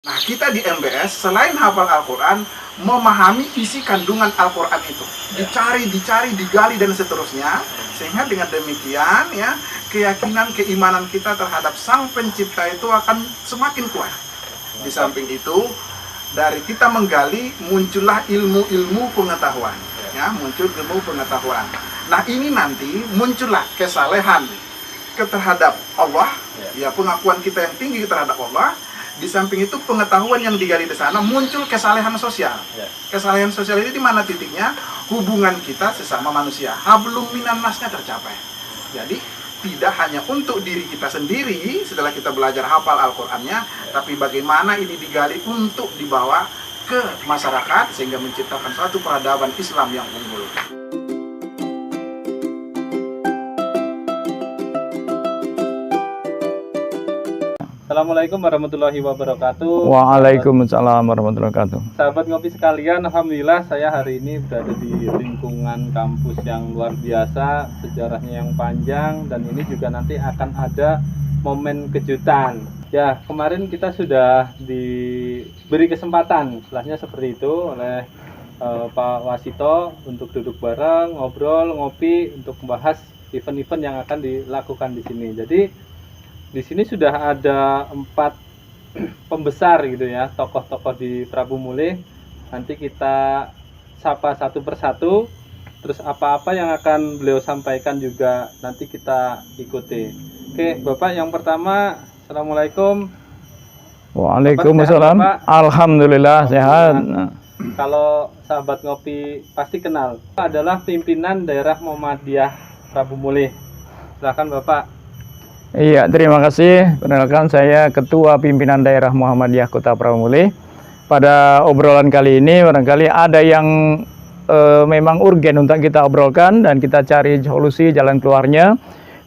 Nah, kita di MBS selain hafal Al-Quran, memahami isi kandungan Al-Quran itu. Dicari, digali, dan seterusnya. Sehingga dengan demikian, ya, keyakinan, keimanan kita terhadap Sang Pencipta itu akan semakin kuat. Di samping itu, dari kita menggali, muncullah ilmu-ilmu pengetahuan. Ya, muncul ilmu pengetahuan. Nah, ini nanti muncullah kesalehan terhadap Allah, ya, pengakuan kita yang tinggi terhadap Allah. Di samping itu pengetahuan yang digali di sana muncul kesalehan sosial. Kesalehan sosial ini di mana titiknya? Hubungan kita sesama manusia. Hablum minan nasnya tercapai. Jadi tidak hanya untuk diri kita sendiri setelah kita belajar hafal Al-Qur'annya, tapi bagaimana ini digali untuk dibawa ke masyarakat sehingga menciptakan suatu peradaban Islam yang unggul. Assalamualaikum warahmatullahi wabarakatuh. Waalaikumsalam warahmatullahi wabarakatuh. Sahabat ngopi sekalian, alhamdulillah saya hari ini berada di lingkungan kampus yang luar biasa, sejarahnya yang panjang, dan ini juga nanti akan ada momen kejutan. Ya, kemarin kita sudah diberi kesempatan, istilahnya seperti itu, oleh Pak Wasito untuk duduk bareng, ngobrol, ngopi, untuk membahas event-event yang akan dilakukan di sini. Jadi di sini sudah ada 4 pembesar gitu ya, tokoh-tokoh di Prabu Mulih. Nanti kita sapa satu persatu, terus apa-apa yang akan beliau sampaikan juga nanti kita ikuti. Oke, Bapak yang pertama, Assalamualaikum. Waalaikumsalam. Bapak, Alhamdulillah sehat. kalau sahabat ngopi pasti kenal, adalah pimpinan daerah Muhammadiyah Prabu Mulih. Silakan Bapak. Iya, terima kasih. Perkenalkan, saya Ketua Pimpinan Daerah Muhammadiyah Kota Prabu Mulih. Pada obrolan kali ini barangkali ada yang memang urgen untuk kita obrolkan dan kita cari solusi jalan keluarnya.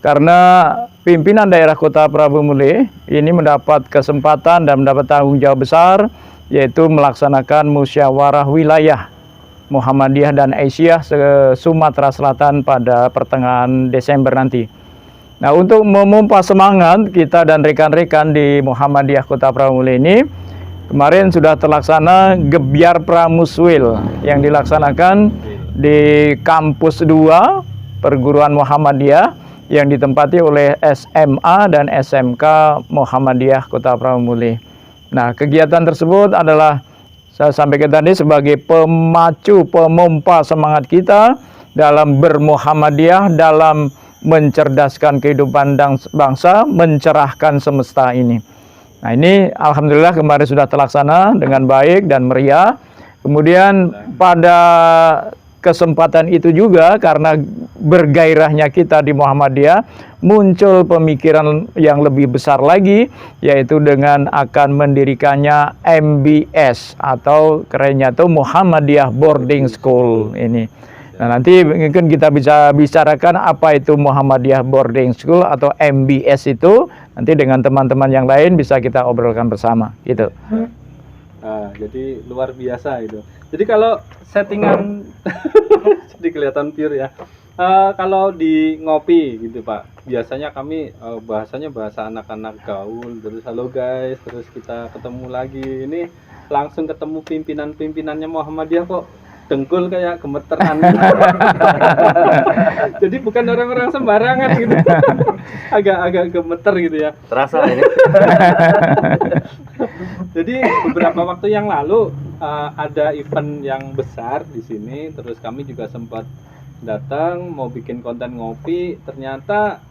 Karena pimpinan daerah Kota Prabu Mulih ini mendapat kesempatan dan mendapat tanggung jawab besar, yaitu melaksanakan musyawarah wilayah Muhammadiyah dan Aisyah se-Sumatera Selatan pada pertengahan Desember nanti. Nah, untuk memompa semangat kita dan rekan-rekan di Muhammadiyah Kota Prabu Mulih ini, kemarin sudah terlaksana Gebyar Pramuswil yang dilaksanakan di Kampus 2 Perguruan Muhammadiyah yang ditempati oleh SMA dan SMK Muhammadiyah Kota Prabu Mulih. Nah, kegiatan tersebut adalah saya sampaikan tadi sebagai pemacu, pemompa semangat kita dalam bermuhammadiyah, dalam mencerdaskan kehidupan bangsa, mencerahkan semesta ini. Nah, ini alhamdulillah kemarin sudah terlaksana dengan baik dan meriah. Kemudian pada kesempatan itu juga, karena bergairahnya kita di Muhammadiyah, muncul pemikiran yang lebih besar lagi, yaitu dengan akan mendirikannya MBS atau kerennya itu Muhammadiyah Boarding School ini. Nah, nanti mungkin kita bisa bicarakan apa itu Muhammadiyah Boarding School atau MBS itu. Nanti dengan teman-teman yang lain bisa kita obrolkan bersama gitu. Nah, jadi luar biasa itu. Jadi kalau settingan jadi kelihatan pure ya. Kalau di ngopi gitu Pak, biasanya kami bahasanya bahasa anak-anak gaul, terus halo guys, terus kita ketemu lagi. Ini langsung ketemu pimpinan-pimpinannya Muhammadiyah kok dengkul kayak gemeteran. Jadi bukan orang-orang sembarangan gitu. Agak gemeter gitu ya. Terasa ini. Jadi beberapa waktu yang lalu ada event yang besar di sini, terus kami juga sempat datang mau bikin konten ngopi. Ternyata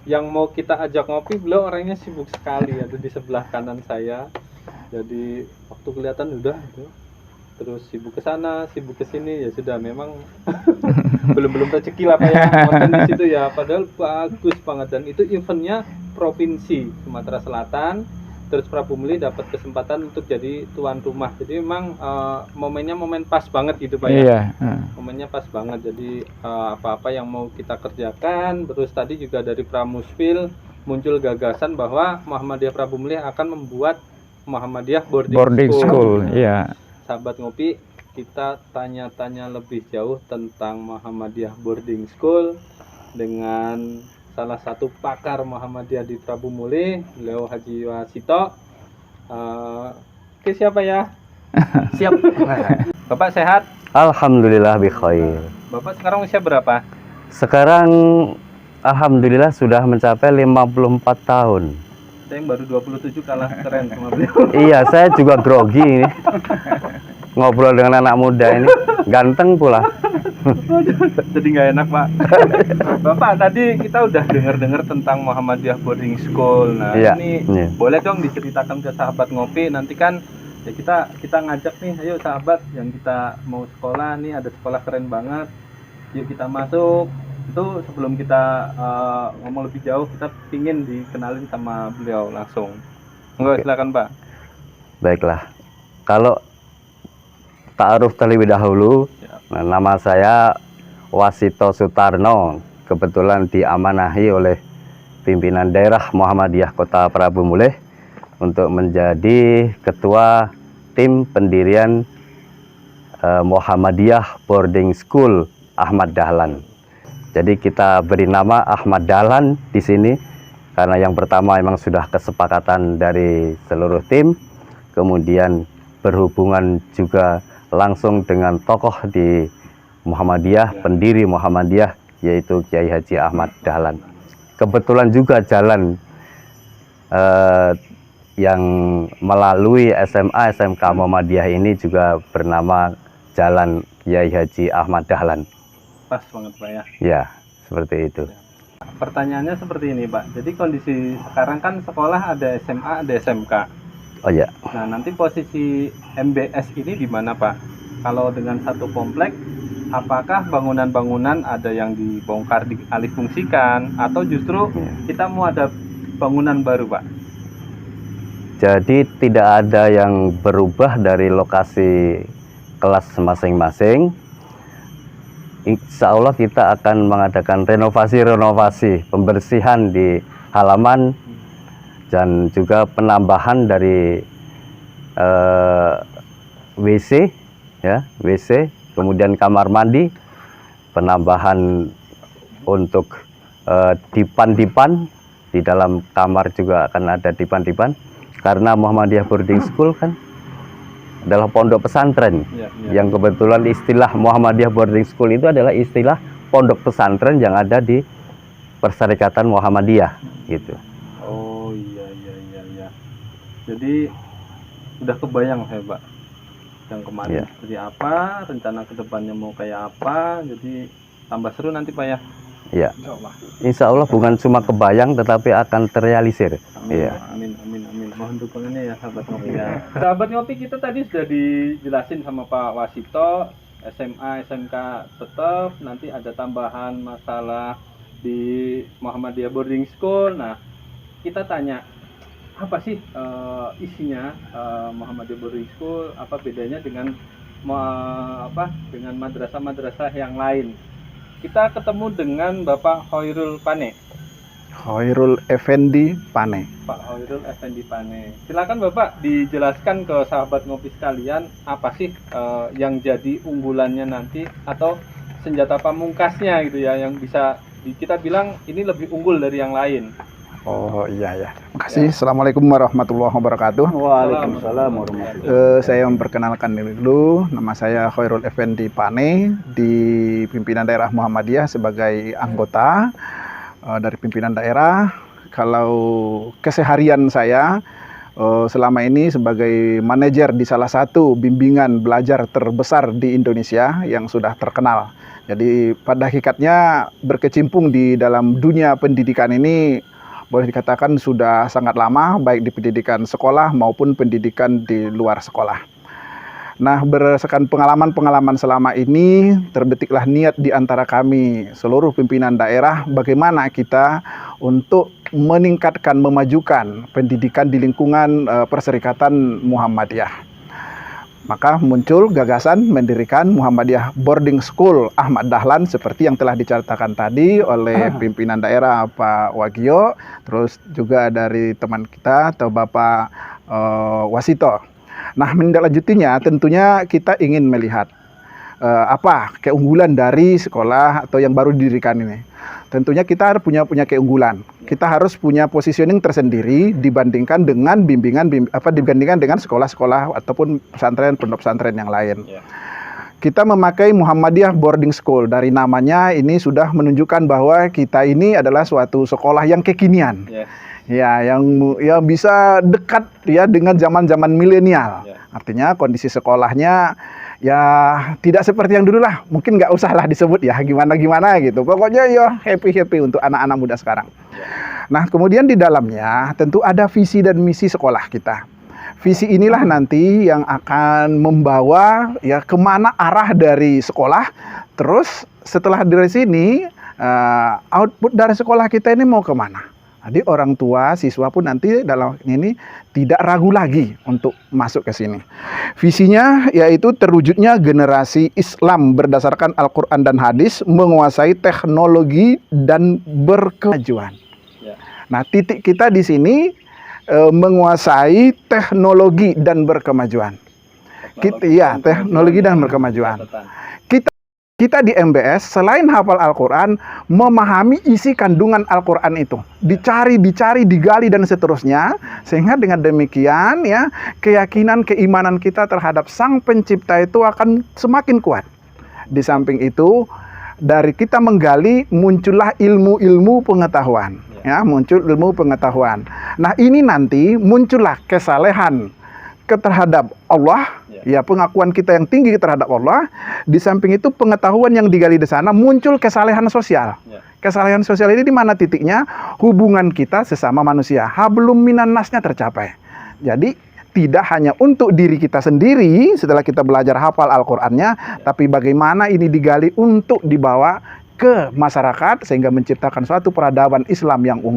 yang mau kita ajak ngopi beliau orangnya sibuk sekali, ada di sebelah kanan saya. Jadi waktu kelihatan udah itu, terus sibuk ke sana, sibuk ke sini, ya sudah memang belum rezeki lah Pak ya konten di situ ya. Padahal bagus banget, dan itu eventnya provinsi Sumatera Selatan. Terus Prabu Mulih dapat kesempatan untuk jadi tuan rumah. Jadi memang momennya momen pas banget gitu Pak ya. Iya. Momennya pas banget. Jadi apa-apa yang mau kita kerjakan. Terus tadi juga dari Pramuswil muncul gagasan bahwa Muhammadiyah Prabu Mulih akan membuat Muhammadiyah Boarding School. Iya. Sahabat ngopi, kita tanya-tanya lebih jauh tentang Muhammadiyah Boarding School dengan salah satu pakar Muhammadiyah di Prabu Mulih, beliau Haji Wasito. Oke, siapa ya? Siap. Bapak sehat? Alhamdulillah bi khair. Bapak sekarang usia berapa? Sekarang alhamdulillah sudah mencapai 54 tahun. Saya yang baru 27 kalah keren sama beliau. Iya, saya juga grogi ini. Ngobrol dengan anak muda ini, ganteng pula. Jadi nggak enak, Pak. Bapak, tadi kita udah dengar-dengar tentang Muhammadiyah Boarding School. Nah, Iya, ini iya. boleh dong diceritakan ke sahabat ngopi. Nanti kan ya kita ngajak nih, ayo sahabat yang kita mau sekolah nih, ada sekolah keren banget. Yuk kita masuk. Itu sebelum kita ngomong lebih jauh, kita pingin dikenalin sama beliau langsung. Enggak, silakan, Pak. Baiklah. Kalau ta'aruf terlebih dahulu, nah, nama saya Wasito Sutarno. Kebetulan diamanahi oleh pimpinan daerah Muhammadiyah Kota Prabu Mulih untuk menjadi ketua tim pendirian Muhammadiyah Boarding School Ahmad Dahlan. Jadi kita beri nama Ahmad Dahlan di sini karena yang pertama memang sudah kesepakatan dari seluruh tim, kemudian berhubungan juga langsung dengan tokoh di Muhammadiyah, pendiri Muhammadiyah, yaitu Kiai Haji Ahmad Dahlan. Kebetulan juga jalan yang melalui SMA SMK Muhammadiyah ini juga bernama Jalan Kiai Haji Ahmad Dahlan. Pas banget, Pak ya. Ya, seperti itu. Pertanyaannya seperti ini, Pak. Jadi kondisi sekarang kan sekolah ada SMA, ada SMK. Oh ya, Nah, nanti posisi MBS ini di mana, Pak? Kalau dengan satu komplek, apakah bangunan-bangunan ada yang dibongkar, dialihfungsikan, atau justru kita mau ada bangunan baru, Pak? jadi tidak ada yang berubah dari lokasi kelas masing-masing. Insya Allah kita akan mengadakan renovasi pembersihan di halaman dan juga penambahan dari WC, ya, WC, kemudian kamar mandi, penambahan untuk dipan-dipan di dalam kamar juga akan ada dipan-dipan karena Muhammadiyah Boarding School kan adalah pondok pesantren yang kebetulan istilah Muhammadiyah Boarding School itu adalah istilah pondok pesantren yang ada di Perserikatan Muhammadiyah gitu. Oh iya. Jadi udah kebayang saya, Pak, yang kemarin seperti apa, rencana kedepannya mau kayak apa, jadi tambah seru nanti, Pak ya. Ya, Insya Allah bukan cuma kebayang tetapi akan terrealisir. Amin, amin. Mohon dukungannya ya, sahabat ngopi ya. Sahabat ngopi, kita tadi sudah dijelasin sama Pak Wasito, SMA, SMK tetap, nanti ada tambahan masalah di Muhammadiyah Boarding School. Nah, kita tanya, apa sih isinya Muhammadiyah Boarding School? Apa bedanya dengan dengan madrasah-madrasah yang lain? Kita ketemu dengan Bapak Hoirul Pane. Hoirul Effendi Pane. Pak Hoirul Effendi Pane. Silakan Bapak dijelaskan ke sahabat ngopi sekalian apa sih yang jadi unggulannya nanti atau senjata pamungkasnya gitu ya yang bisa kita bilang ini lebih unggul dari yang lain. Oh iya ya. Makasih. Assalamualaikum warahmatullahi wabarakatuh. Waalaikumsalam warahmatullahi wabarakatuh. Saya memperkenalkan diri dulu. Nama saya Hoirul Effendi Pane, di pimpinan daerah Muhammadiyah sebagai anggota dari pimpinan daerah. Kalau keseharian saya selama ini sebagai manajer di salah satu bimbingan belajar terbesar di Indonesia yang sudah terkenal. Jadi pada hakikatnya berkecimpung di dalam dunia pendidikan ini boleh dikatakan sudah sangat lama, baik di pendidikan sekolah maupun pendidikan di luar sekolah. Nah, berdasarkan pengalaman-pengalaman selama ini, terbetiklah niat di antara kami, seluruh pimpinan daerah, bagaimana kita untuk meningkatkan, memajukan pendidikan di lingkungan Perserikatan Muhammadiyah. Maka muncul gagasan mendirikan Muhammadiyah Boarding School Ahmad Dahlan seperti yang telah diceritakan tadi oleh pimpinan daerah Pak Wagio, terus juga dari teman kita atau Bapak Wasito. Nah, menindaklanjutinya tentunya kita ingin melihat apa keunggulan dari sekolah atau yang baru didirikan ini. tentunya kita harus punya keunggulan. Kita harus punya positioning tersendiri dibandingkan dengan dibandingkan dengan sekolah-sekolah ataupun pesantren, pondok pesantren yang lain. Kita memakai Muhammadiyah Boarding School. Dari namanya ini sudah menunjukkan bahwa kita ini adalah suatu sekolah yang kekinian. Ya, yang bisa dekat ya dengan zaman-zaman milenial. Artinya kondisi sekolahnya ya tidak seperti yang dulu lah. Mungkin nggak usah lah disebut ya gimana-gimana gitu. Pokoknya ya happy-happy untuk anak-anak muda sekarang. Nah, kemudian di dalamnya tentu ada visi dan misi sekolah kita. Visi inilah nanti yang akan membawa ya kemana arah dari sekolah. Terus setelah dari sini output dari sekolah kita ini mau kemana? Jadi orang tua, siswa pun nanti dalam ini tidak ragu lagi untuk masuk ke sini. Visinya yaitu terwujudnya generasi Islam berdasarkan Al-Quran dan hadis, menguasai teknologi dan berkemajuan. Nah, titik kita di sini menguasai teknologi dan berkemajuan. Teknologi dan berkemajuan. Kita di MBS selain hafal Al-Quran, memahami isi kandungan Al-Quran itu. Dicari, digali, dan seterusnya. Sehingga dengan demikian ya, keyakinan, keimanan kita terhadap Sang Pencipta itu akan semakin kuat. Di samping itu, dari kita menggali, muncullah ilmu-ilmu pengetahuan. Ya, muncul ilmu pengetahuan. Nah, ini nanti muncullah kesalehan terhadap Allah. Ya, pengakuan kita yang tinggi terhadap Allah. Di samping itu pengetahuan yang digali di sana muncul kesalehan sosial. Kesalehan sosial ini di mana titiknya? Hubungan kita sesama manusia. Hablum minan nasnya tercapai. Jadi tidak hanya untuk diri kita sendiri setelah kita belajar hafal Al-Qur'annya, tapi bagaimana ini digali untuk dibawa ke masyarakat sehingga menciptakan suatu peradaban Islam yang unggul.